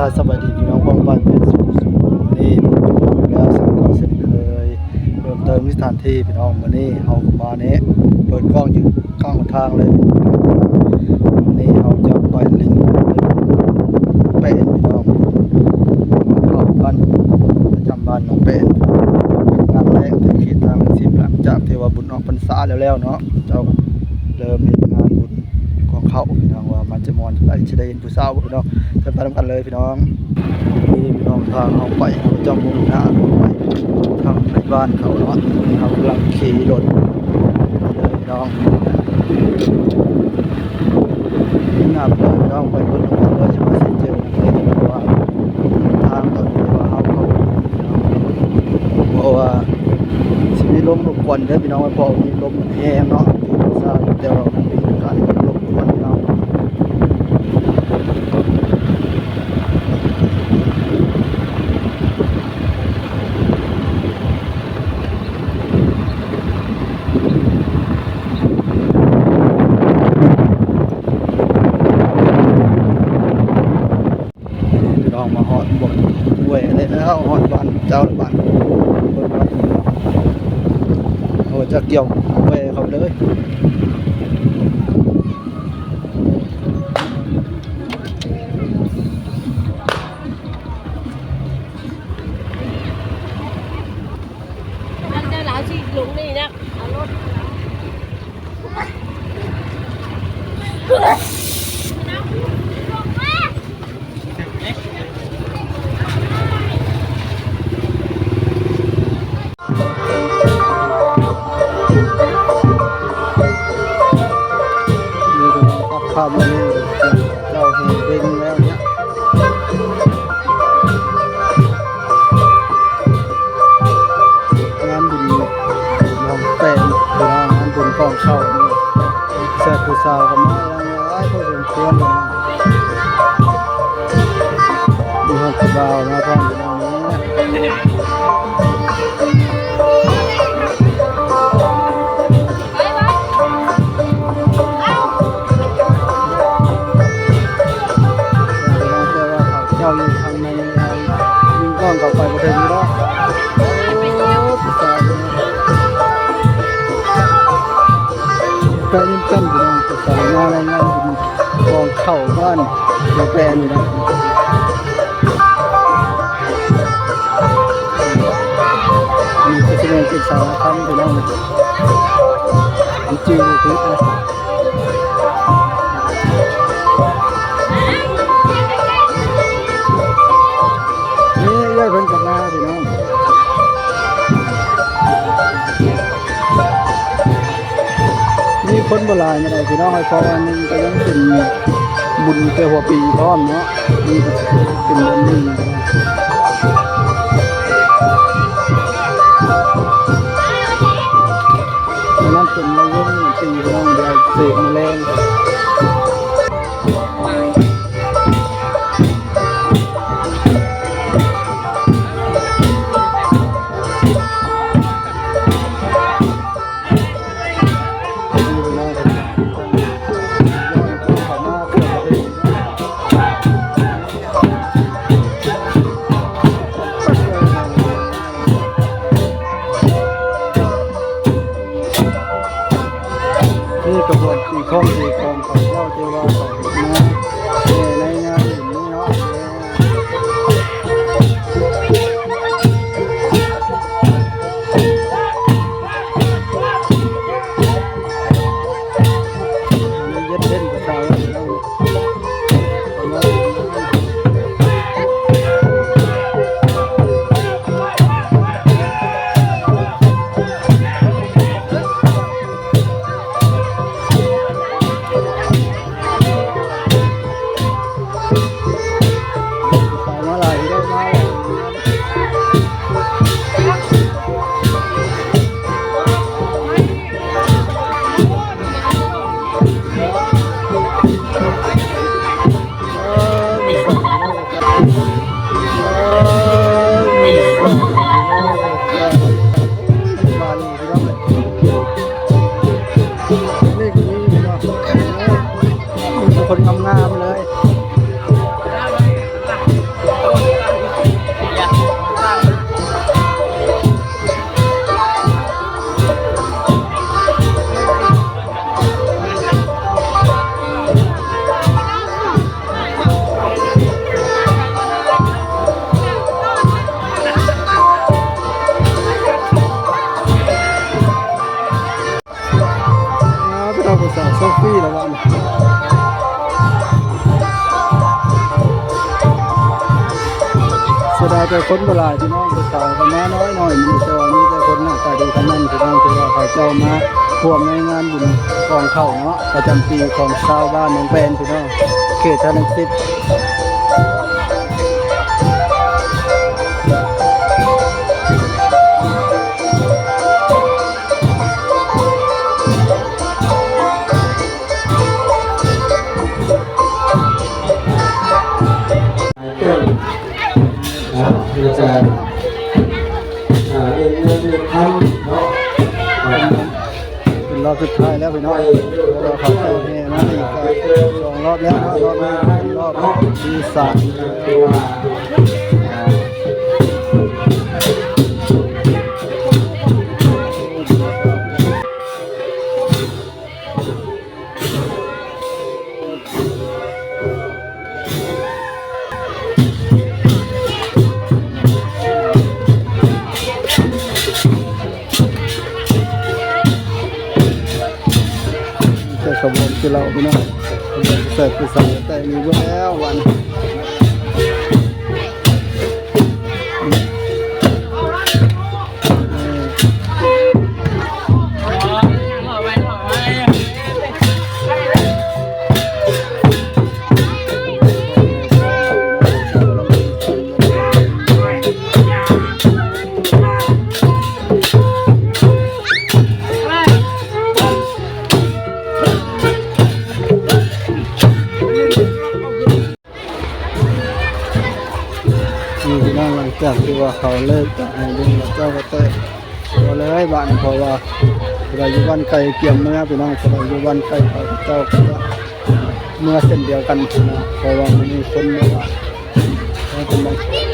สวัสดีพี่น้องบ้านบ้านเป็นสุขนี่ผมแล้วสังกัดเช่นเคยเพิ่มเติมสถานที่พี่น้องวันนี้เฮามาเนี้เปิดกล้องอยู่ข้างทางเลยวันนี้เฮาจะไปลิงเป็นพี่น้องเข้าบ้านประจำบ้านน้องเป็นงานแรกในเขตทาง10หลังจากที่ว่าบุญออกพรรษาแล้วเนาะเจ้าเริ่มเฮ็ดงานบุญของเขาพี่น้องว่ามันจะมอนจะได้เห็นผู้สาวพี่น้องจะไปทำกันเลยพี่น้องนี่พี่น้องทางเขาไปเขาจะมุ่งหน้าไปทางในบ้านเขาเนาะเขากำลังขี่รถเลยพี่น้องหน้าเลยพี่น้องไปรถของเราจะมาเสียเจอเลยเพราะว่าทางตอนนี้ว่าเขาเพราะว่าชีวิตลมรบกวนเด้อพี่น้องเพราะมีลมแห้งเนาะทราบแต่ว่ามันมีการรบกวนพี่น้องมาหอดบนเว่เลยแล้วหอดบ้านเจ้าบ้านบนบ้านเขาจะเกี่ยวเว่เขาเลยมันจะหลาชีลุงนี่นะเอารถข้ามมาเลยเจ้าเห็นเด้งแล้วเนี่ยงานบุญน้องแป้งเป็นงานบุญกองเข้านี่แซ่บผู้สาวกับมาหลายพอสมควรเลยมีห้องกระเป๋ามาท่องอยู่ตรงนี้เจ้าอยู่ทางในยิงก้อนเข้าไปประเทศนี้แล้วก็ยิ่งเต้นอยู่ตรงสายงานอะไรงานกองเข้าบ้านเราแปลอยู่นะมีกิจกรรมศึกษาทำอยู่แล้วมีจืดคลิปนะเพิ่นกับมาพี่น้องมีคนโบราณอะไรพี่น้องให้พอวันนึงก็ยังเป็นบุญเกี่ยวกับปีพร้อมเนาะมีเป็นเดือนนึงนั่นเป็นเราเล่นตีพี่น้องเดี๋ยวเสกแรงกระบวนตีข้องของเจ้าเจ้าว่าเขาในงานอย่างนี้เนาะมีเย็ดเล่นกับสาวแล้วคนงามๆเลย ผู้สาวโซฟี่แล้ววันเสียดายแต่คนโบราณพี่น้องผู้สาวก็มาน้อยหน่อยมีแต่ว่ามีแต่คนหน้าตาดีทั้งนั้นพี่น้องที่ว่าเขาเจ้ามาร่วมในงานบุญกองเข้าเนาะประจำปีของชาวบ้านหนองแปนพี่น้องเขตธนสิทธิ์อาจารย์เรียนทำเนาะ เป็นรอบสุดท้ายแล้วพี่น้องเราเขาเจ้าแห่มาอีกสองรอบแล้วรอบนี้รอบที่สาม ตัว แต่ขบวนคือเราพี่น้องเสิร์ฟคือสั่งแต่มีเบื้องแล้ววันมีพี่น้องหลังจากที่ว่าเขาเลิกจากให้ดึงเจ้าก็เตะตัวเลยบ้านเพราะว่าเราอยู่บ้านไกลเกี่ยมเมื่อพี่น้องเราอยู่บ้านไกลเขาเจ้าก็เมื่อเส้นเดียวกันนะเพราะว่ามันมีคนเมื่อวานเป็นไง